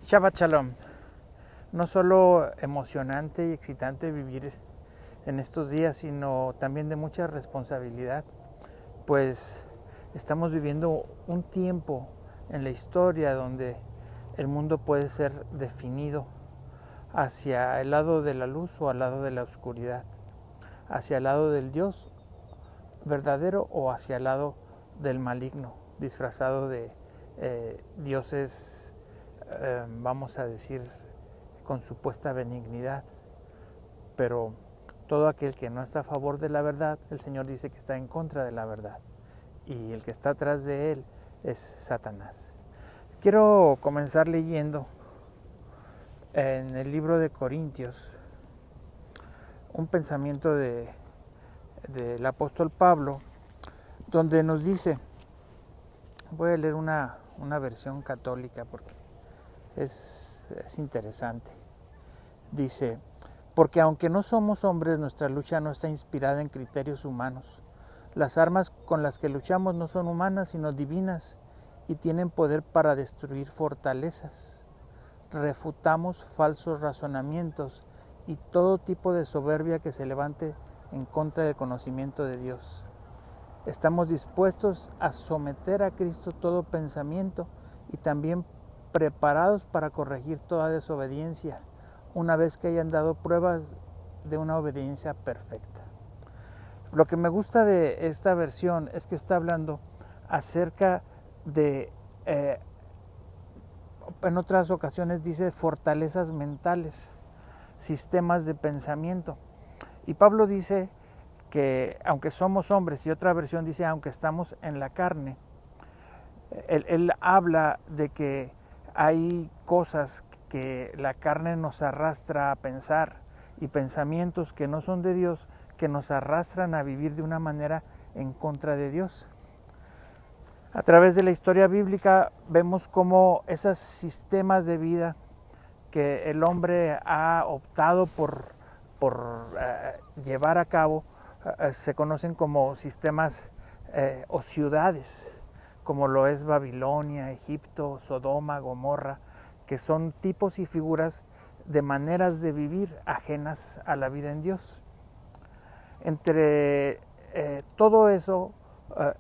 Shabbat Shalom. No solo emocionante y excitante vivir en estos días, sino también de mucha responsabilidad, pues estamos viviendo un tiempo en la historia donde el mundo puede ser definido hacia el lado de la luz o al lado de la oscuridad, hacia el lado del Dios verdadero o hacia el lado del maligno, disfrazado de dioses, vamos a decir, con supuesta benignidad. Pero todo aquel que no está a favor de la verdad, el Señor dice que está en contra de la verdad. Y el que está atrás de él es Satanás. Quiero comenzar leyendo en el libro de Corintios un pensamiento del apóstol Pablo, donde nos dice, voy a leer una versión católica porque es interesante. Dice: porque aunque no somos hombres, nuestra lucha no está inspirada en criterios humanos. Las armas con las que luchamos no son humanas, sino divinas, y tienen poder para destruir fortalezas. Refutamos falsos razonamientos y todo tipo de soberbia que se levante en contra del conocimiento de Dios. Estamos dispuestos a someter a Cristo todo pensamiento y también preparados para corregir toda desobediencia, una vez que hayan dado pruebas de una obediencia perfecta. Lo que me gusta de esta versión es que está hablando acerca de, en otras ocasiones dice fortalezas mentales, sistemas de pensamiento. Y Pablo dice que aunque somos hombres, y otra versión dice aunque estamos en la carne, él habla de que hay cosas que la carne nos arrastra a pensar y pensamientos que no son de Dios, que nos arrastran a vivir de una manera en contra de Dios. A través de la historia bíblica vemos cómo esos sistemas de vida que el hombre ha optado por llevar a cabo se conocen como sistemas o ciudades, como lo es Babilonia, Egipto, Sodoma, Gomorra, que son tipos y figuras de maneras de vivir ajenas a la vida en Dios. Entre todo eso,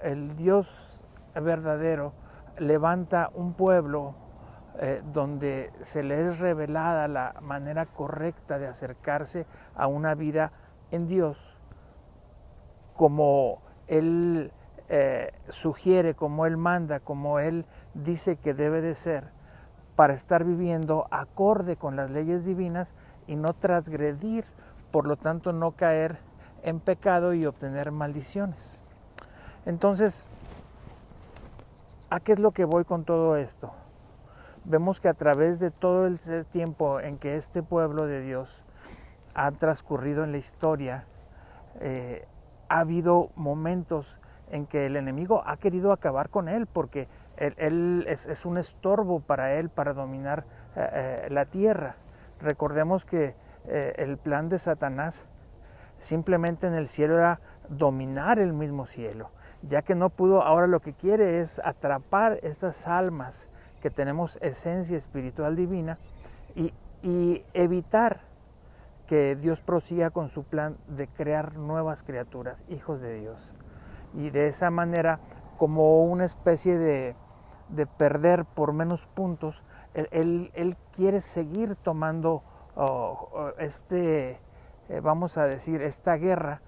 el Dios verdadero levanta un pueblo donde se le es revelada la manera correcta de acercarse a una vida en Dios, como Él sugiere, como Él manda, como Él dice que debe de ser, para estar viviendo acorde con las leyes divinas y no transgredir, por lo tanto no caer en pecado y obtener maldiciones. Entonces, ¿a qué es lo que voy con todo esto? Vemos que a través de todo el tiempo en que este pueblo de Dios ha transcurrido en la historia, ha habido momentos en que el enemigo ha querido acabar con él, porque él es un estorbo para él, para dominar la tierra. Recordemos que el plan de Satanás simplemente en el cielo era dominar el mismo cielo. Ya que no pudo, ahora lo que quiere es atrapar estas almas que tenemos esencia espiritual divina y evitar que Dios prosiga con su plan de crear nuevas criaturas, hijos de Dios. Y de esa manera, como una especie de perder por menos puntos, él quiere seguir tomando vamos a decir, esta guerra,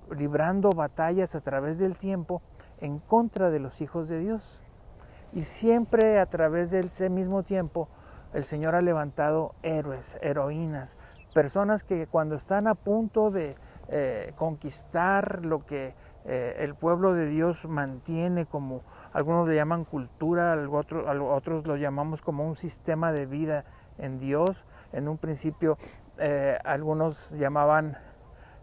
librando batallas a través del tiempo en contra de los hijos de Dios. Y siempre a través de ese mismo tiempo, el Señor ha levantado héroes, heroínas, personas que cuando están a punto de conquistar lo que el pueblo de Dios mantiene como, algunos le llaman cultura, otros lo llamamos como un sistema de vida en Dios. En un principio algunos llamaban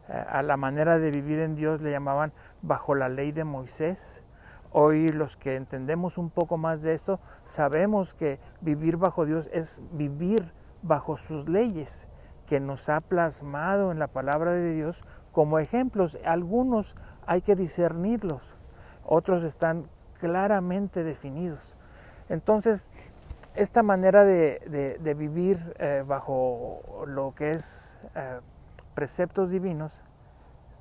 a la manera de vivir en Dios, le llamaban bajo la ley de Moisés. Hoy los que entendemos un poco más de esto, sabemos que vivir bajo Dios es vivir bajo sus leyes, que nos ha plasmado en la palabra de Dios como ejemplos. Algunos hay que discernirlos, otros están claramente definidos. Entonces, esta manera de vivir bajo lo que es preceptos divinos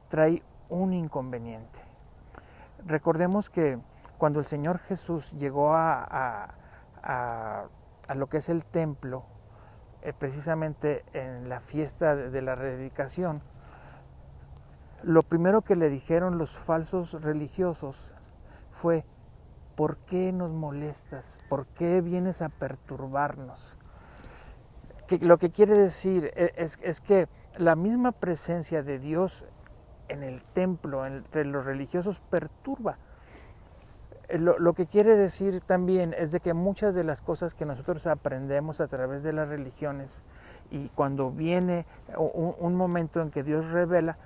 trae un inconveniente. Recordemos que cuando el Señor Jesús llegó a lo que es el templo, precisamente en la fiesta de la rededicación, lo primero que le dijeron los falsos religiosos fue: ¿por qué nos molestas? ¿Por qué vienes a perturbarnos? Lo que quiere decir es que la misma presencia de Dios en el templo, entre los religiosos, perturba. Lo que quiere decir también es de que muchas de las cosas que nosotros aprendemos a través de las religiones, y cuando viene un momento en que Dios revela,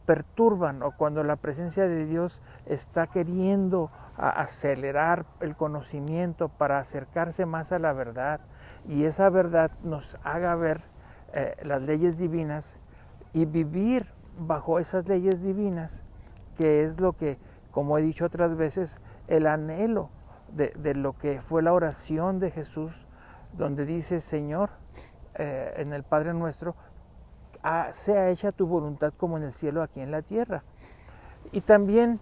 perturban, o cuando la presencia de Dios está queriendo acelerar el conocimiento para acercarse más a la verdad, y esa verdad nos haga ver las leyes divinas y vivir bajo esas leyes divinas, que es lo que, como he dicho otras veces, el anhelo de lo que fue la oración de Jesús, donde dice: Señor, en el Padre Nuestro, sea hecha tu voluntad como en el cielo, aquí en la tierra. Y también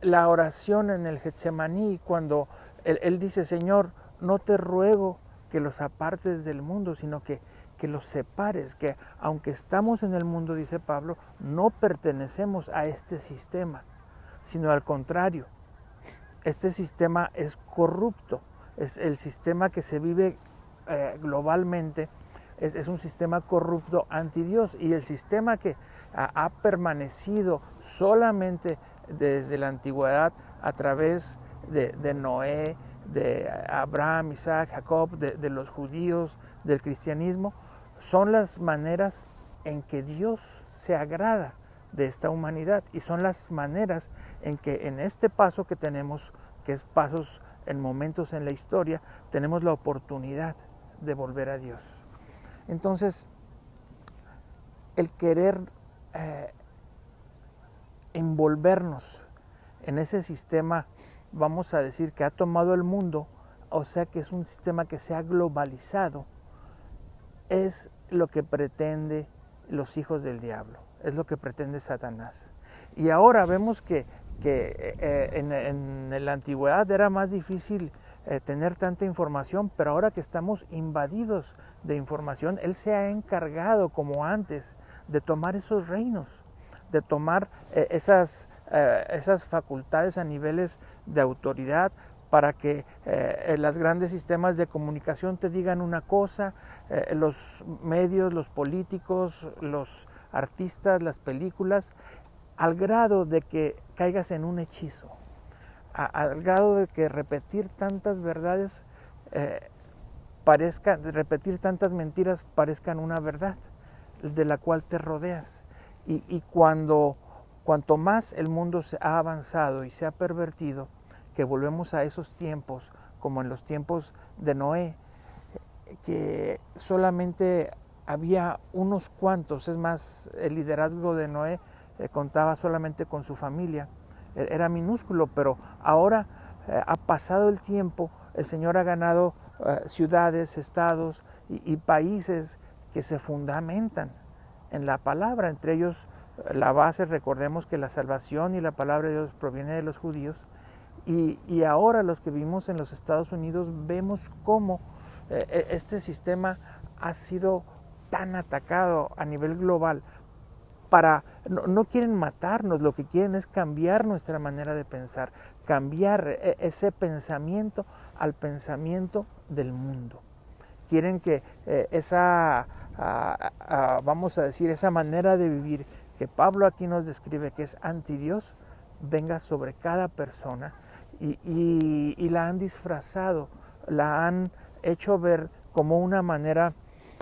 la oración en el Getsemaní, cuando él dice: Señor, no te ruego que los apartes del mundo, sino que los separes, que aunque estamos en el mundo, dice Pablo, no pertenecemos a este sistema, sino al contrario, este sistema es corrupto, es el sistema que se vive globalmente, es un sistema corrupto anti Dios, y el sistema que ha permanecido solamente desde la antigüedad a través de Noé, de Abraham, Isaac, Jacob, de los judíos, del cristianismo, son las maneras en que Dios se agrada de esta humanidad, y son las maneras en que en este paso que tenemos, que es pasos en momentos en la historia, tenemos la oportunidad de volver a Dios. Entonces, el querer envolvernos en ese sistema, vamos a decir, que ha tomado el mundo, o sea que es un sistema que se ha globalizado, es lo que pretende los hijos del diablo, es lo que pretende Satanás. Y ahora vemos que en la antigüedad era más difícil tener tanta información, pero ahora que estamos invadidos de información, él se ha encargado, como antes, de tomar esos reinos, de tomar esas facultades a niveles de autoridad, para que los grandes sistemas de comunicación te digan una cosa, los medios, los políticos, los artistas, las películas, al grado de que caigas en un hechizo, al grado de que repetir tantas verdades repetir tantas mentiras parezcan una verdad de la cual te rodeas. Y cuanto más el mundo se ha avanzado y se ha pervertido, que volvemos a esos tiempos, como en los tiempos de Noé, que solamente había unos cuantos, es más, el liderazgo de Noé contaba solamente con su familia, era minúsculo, pero ahora ha pasado el tiempo, el Señor ha ganado ciudades, estados y países que se fundamentan en la palabra, entre ellos la base, recordemos que la salvación y la palabra de Dios proviene de los judíos, y ahora los que vivimos en los Estados Unidos vemos cómo este sistema ha sido tan atacado a nivel global. No quieren matarnos, lo que quieren es cambiar nuestra manera de pensar, cambiar ese pensamiento al pensamiento del mundo. Quieren que vamos a decir, esa manera de vivir que Pablo aquí nos describe, que es anti Dios, venga sobre cada persona, y la han disfrazado, la han hecho ver como una manera.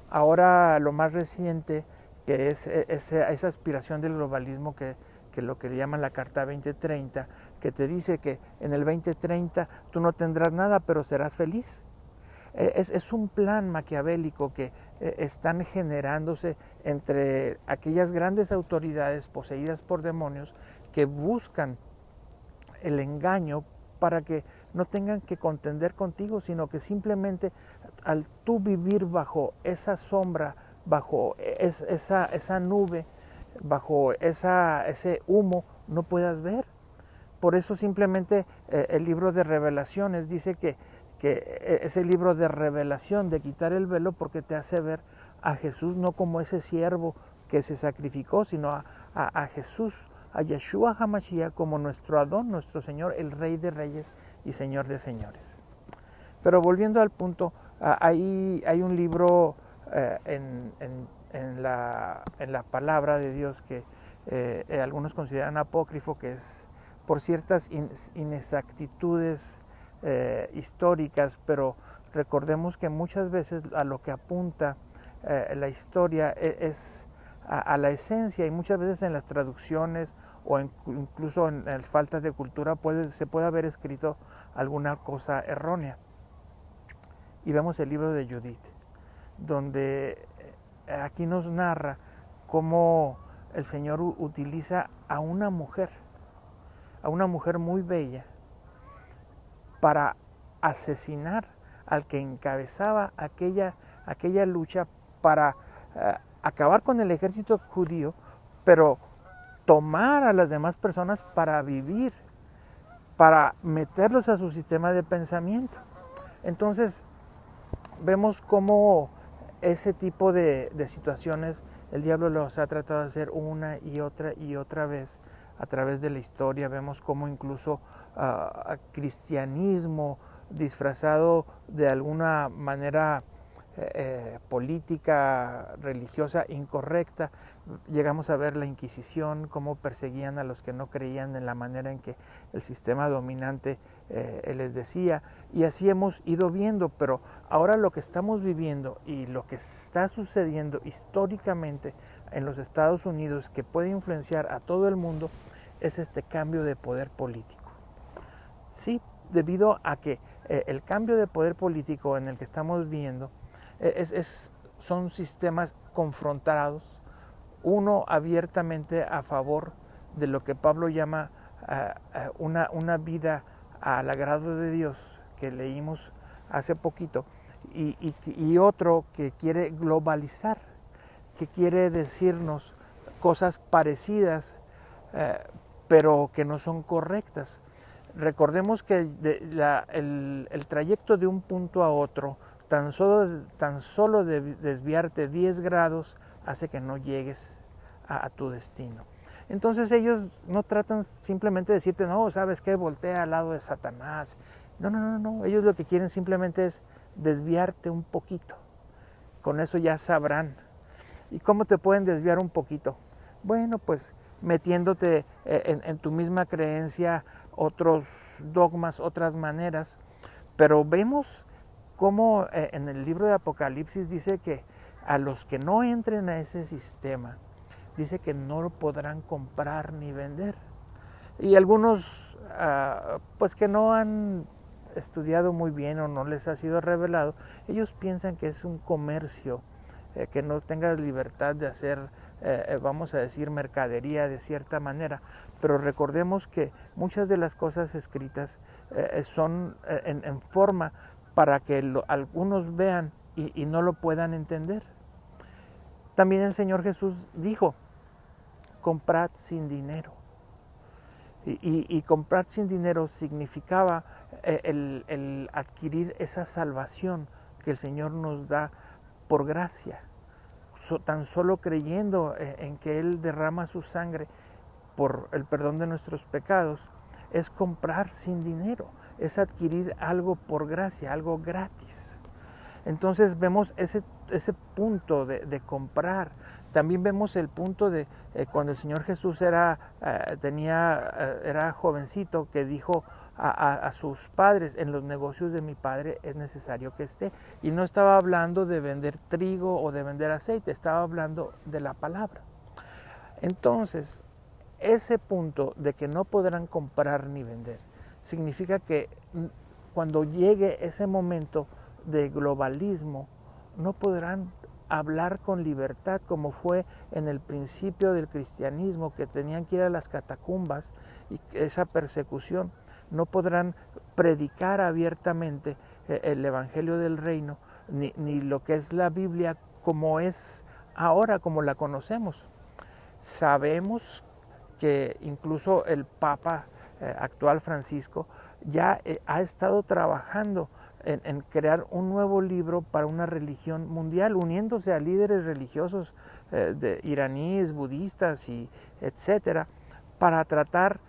Ahora lo más reciente, que es esa aspiración del globalismo, que lo que le llaman la Carta 2030, que te dice que en el 2030 tú no tendrás nada, pero serás feliz. Es un plan maquiavélico que están generándose entre aquellas grandes autoridades poseídas por demonios que buscan el engaño para que no tengan que contender contigo, sino que simplemente al tú vivir bajo esa sombra, bajo esa nube, bajo ese humo, no puedas ver. Por eso simplemente el libro de Revelaciones dice que es el libro de revelación, de quitar el velo, porque te hace ver a Jesús no como ese siervo que se sacrificó, sino a Jesús, a Yeshua HaMashiach, como nuestro Adón, nuestro Señor, el Rey de Reyes y Señor de Señores. Pero volviendo al punto, hay un libro en la palabra de Dios que algunos consideran apócrifo, que es por ciertas inexactitudes históricas, pero recordemos que muchas veces a lo que apunta la historia es a la esencia, y muchas veces en las traducciones o incluso en las faltas de cultura se puede haber escrito alguna cosa errónea. Y vemos el libro de Judith, donde aquí nos narra cómo el Señor utiliza a una mujer muy bella, para asesinar al que encabezaba aquella lucha para acabar con el ejército judío, pero tomar a las demás personas para vivir, para meterlos a su sistema de pensamiento. Entonces vemos cómo ese tipo de situaciones el diablo los ha tratado de hacer una y otra vez a través de la historia. Vemos cómo incluso cristianismo disfrazado de alguna manera política, religiosa, incorrecta. Llegamos a ver la Inquisición, cómo perseguían a los que no creían en la manera en que el sistema dominante les decía, y así hemos ido viendo. Pero ahora lo que estamos viviendo y lo que está sucediendo históricamente en los Estados Unidos, que puede influenciar a todo el mundo, es este cambio de poder político. Sí, debido a que el cambio de poder político en el que estamos viendo son sistemas confrontados, uno abiertamente a favor de lo que Pablo llama una vida al agrado de Dios, que leímos hace poquito, y otro que quiere globalizar, que quiere decirnos cosas parecidas, pero que no son correctas. Recordemos que el trayecto de un punto a otro, tan solo de desviarte 10 grados, hace que no llegues a tu destino. Entonces ellos no tratan simplemente de decirte, no, ¿sabes qué? Voltea al lado de Satanás. No. Ellos lo que quieren simplemente es desviarte un poquito. Con eso ya sabrán. ¿Y cómo te pueden desviar un poquito? Bueno, pues metiéndote en tu misma creencia, otros dogmas, otras maneras. Pero vemos cómo en el libro de Apocalipsis dice que a los que no entren a ese sistema, dice que no lo podrán comprar ni vender. Y algunos pues que no han estudiado muy bien o no les ha sido revelado, ellos piensan que es un comercio, que no tengas libertad de hacer, vamos a decir, mercadería de cierta manera. Pero recordemos que muchas de las cosas escritas son en forma para que algunos vean y no lo puedan entender. También el Señor Jesús dijo, comprad sin dinero. Y comprar sin dinero significaba el adquirir esa salvación que el Señor nos da por gracia. Tan solo creyendo en que Él derrama su sangre por el perdón de nuestros pecados, es comprar sin dinero, es adquirir algo por gracia, algo gratis. Entonces vemos ese punto de comprar. También vemos el punto de cuando el Señor Jesús era jovencito, que dijo a sus padres, en los negocios de mi Padre es necesario que esté. Y no estaba hablando de vender trigo o de vender aceite, estaba hablando de la palabra. Entonces, ese punto de que no podrán comprar ni vender, significa que cuando llegue ese momento de globalismo, no podrán hablar con libertad como fue en el principio del cristianismo, que tenían que ir a las catacumbas y esa persecución. no podrán predicar abiertamente el Evangelio del Reino, ni lo que es la Biblia como es ahora, como la conocemos. Sabemos que incluso el Papa actual Francisco ya ha estado trabajando en crear un nuevo libro para una religión mundial, uniéndose a líderes religiosos de iraníes, budistas y etcétera, para tratar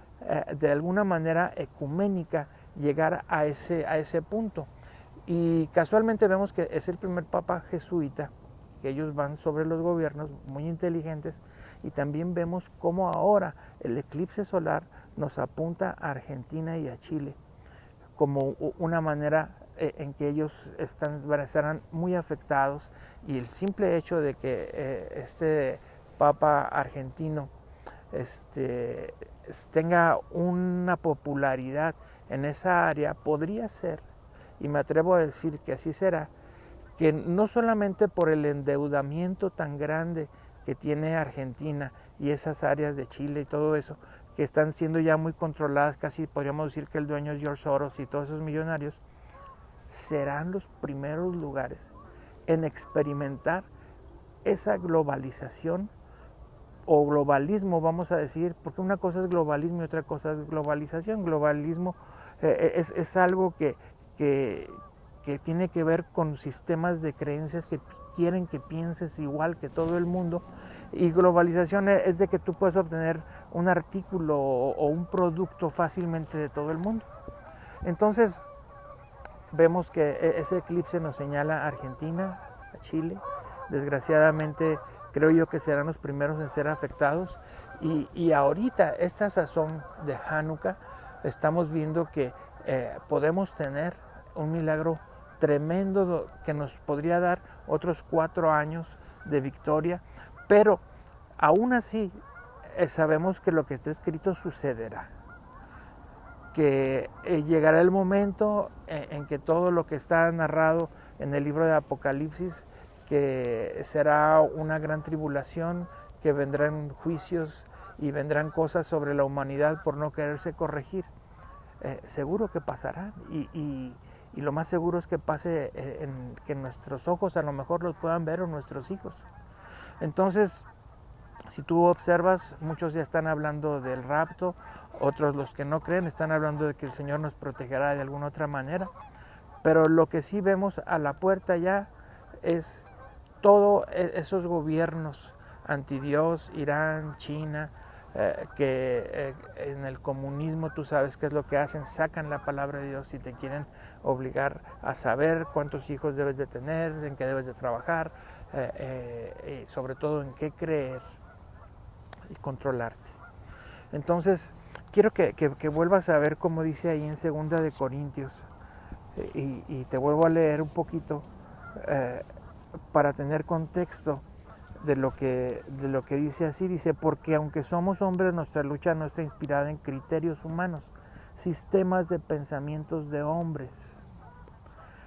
de alguna manera ecuménica llegar a ese punto. Y casualmente vemos que es el primer papa jesuita, que ellos van sobre los gobiernos muy inteligentes, y también vemos cómo ahora el eclipse solar nos apunta a Argentina y a Chile como una manera en que ellos estarán muy afectados, y el simple hecho de que este papa argentino tenga una popularidad en esa área podría ser, y me atrevo a decir que así será, que no solamente por el endeudamiento tan grande que tiene Argentina y esas áreas de Chile y todo eso, que están siendo ya muy controladas, casi podríamos decir que el dueño es George Soros y todos esos millonarios, serán los primeros lugares en experimentar esa globalización o globalismo, vamos a decir, porque una cosa es globalismo y otra cosa es globalización. Globalismo es algo que tiene que ver con sistemas de creencias que quieren que pienses igual que todo el mundo, y globalización es de que tú puedes obtener un artículo o un producto fácilmente de todo el mundo. Entonces vemos que ese eclipse nos señala a Argentina, a Chile. Desgraciadamente creo yo que serán los primeros en ser afectados, y ahorita esta sazón de Hanukkah estamos viendo que podemos tener un milagro tremendo que nos podría dar otros 4 años de victoria, pero aún así sabemos que lo que está escrito sucederá, que llegará el momento en que todo lo que está narrado en el libro de Apocalipsis, que será una gran tribulación, que vendrán juicios y vendrán cosas sobre la humanidad por no quererse corregir, seguro que pasará, y lo más seguro es que pase que nuestros ojos a lo mejor los puedan ver, o nuestros hijos. Entonces, si tú observas, muchos ya están hablando del rapto, otros, los que no creen, están hablando de que el Señor nos protegerá de alguna otra manera, pero lo que sí vemos a la puerta ya es todos esos gobiernos antidios, Irán, China, que en el comunismo tú sabes qué es lo que hacen, sacan la palabra de Dios y te quieren obligar a saber cuántos hijos debes de tener, en qué debes de trabajar, y sobre todo en qué creer y controlarte. Entonces quiero que vuelvas a ver como dice ahí en 2 de Corintios, y te vuelvo a leer un poquito para tener contexto de lo que dice así. Dice: porque aunque somos hombres, nuestra lucha no está inspirada en criterios humanos, sistemas de pensamientos de hombres.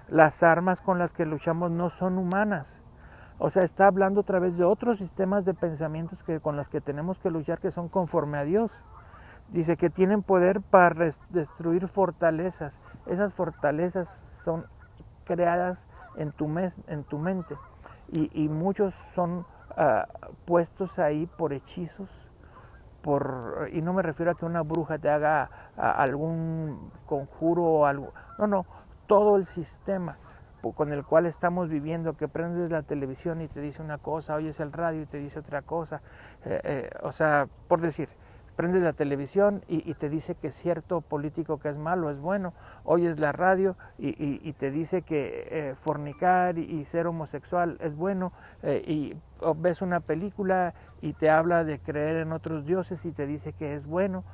Las armas con las que luchamos no son humanas. O sea, está hablando a través de otros sistemas de pensamientos con los que tenemos que luchar, que son conforme a Dios. Dice que tienen poder para destruir fortalezas. Esas fortalezas son creadas en tu mente, y muchos son puestos ahí por hechizos, y no me refiero a que una bruja te haga algún conjuro o algo, no, todo el sistema con el cual estamos viviendo, que prendes la televisión y te dice una cosa, oyes el radio y te dice otra cosa, o sea, por decir, prendes la televisión y te dice que cierto político que es malo es bueno, oyes la radio y te dice que fornicar y ser homosexual es bueno, y ves una película y te habla de creer en otros dioses y te dice que es bueno,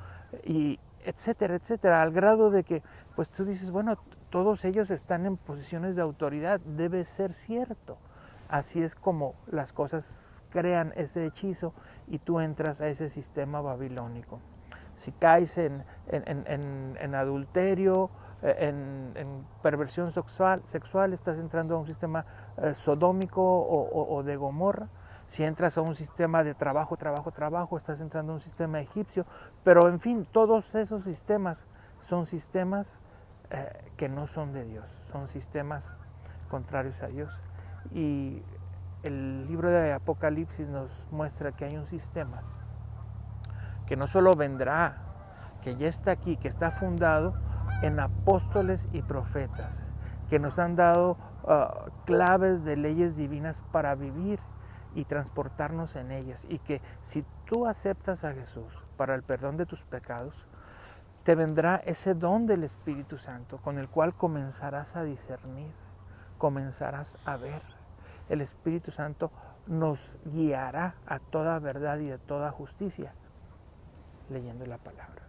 y etcétera, etcétera, al grado de que pues tú dices, bueno, todos ellos están en posiciones de autoridad, debe ser cierto. Así es como las cosas crean ese hechizo y tú entras a ese sistema babilónico. Si caes en adulterio, en perversión sexual, estás entrando a un sistema sodómico o de Gomorra. Si entras a un sistema de trabajo, estás entrando a un sistema egipcio. Pero en fin, todos esos sistemas son sistemas que no son de Dios, son sistemas contrarios a Dios. Y el libro de Apocalipsis nos muestra que hay un sistema que no solo vendrá, que ya está aquí, que está fundado en apóstoles y profetas, que nos han dado claves de leyes divinas para vivir y transportarnos en ellas, y que si tú aceptas a Jesús para el perdón de tus pecados, te vendrá ese don del Espíritu Santo con el cual comenzarás a discernir, comenzarás a ver. El Espíritu Santo nos guiará a toda verdad y a toda justicia leyendo la palabra.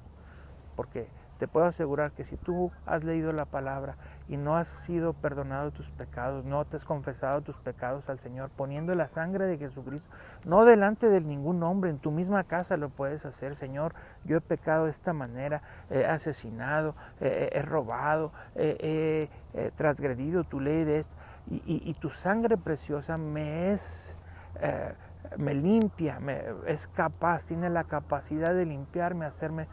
Porque te puedo asegurar que si tú has leído la palabra y no has sido perdonado tus pecados, no te has confesado tus pecados al Señor, poniendo la sangre de Jesucristo, no delante de ningún hombre, en tu misma casa lo puedes hacer. Señor, yo he pecado de esta manera, he asesinado, he robado, he transgredido tu ley de esta, y tu sangre preciosa me limpia, es capaz, tiene la capacidad de limpiarme, hacerme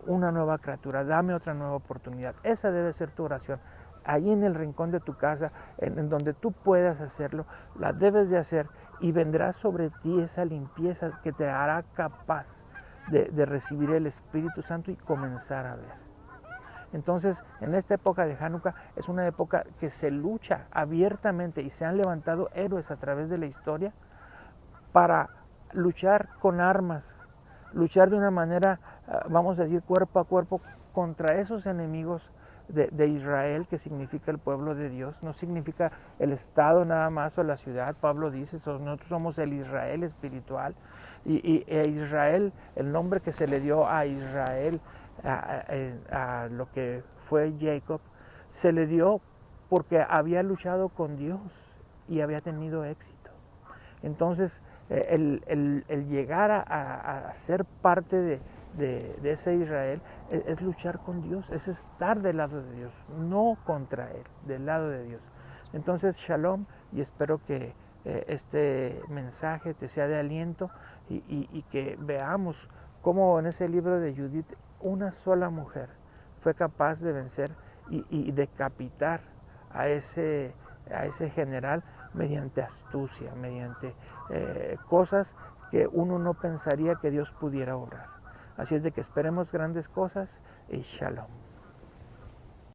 una nueva criatura, dame otra nueva oportunidad. Esa debe ser tu oración. Ahí en el rincón de tu casa, en donde tú puedas hacerlo, la debes de hacer, y vendrá sobre ti esa limpieza que te hará capaz de recibir el Espíritu Santo y comenzar a ver. Entonces, en esta época de Hanukkah es una época que se lucha abiertamente, y se han levantado héroes a través de la historia para luchar con armas, luchar de una manera, vamos a decir, cuerpo a cuerpo contra esos enemigos de Israel, que significa el pueblo de Dios. No significa el estado nada más o la ciudad. Pablo dice, nosotros somos el Israel espiritual, y Israel, el nombre que se le dio a Israel, a lo que fue Jacob, se le dio porque había luchado con Dios y había tenido éxito. Entonces, el llegar a ser parte de ese Israel es luchar con Dios, es estar del lado de Dios, no contra Él, del lado de Dios. Entonces, shalom, y espero que este mensaje te sea de aliento, y que veamos cómo en ese libro de Judith una sola mujer fue capaz de vencer y decapitar a ese general mediante astucia, mediante cosas que uno no pensaría que Dios pudiera obrar. Así es de que esperemos grandes cosas, y shalom.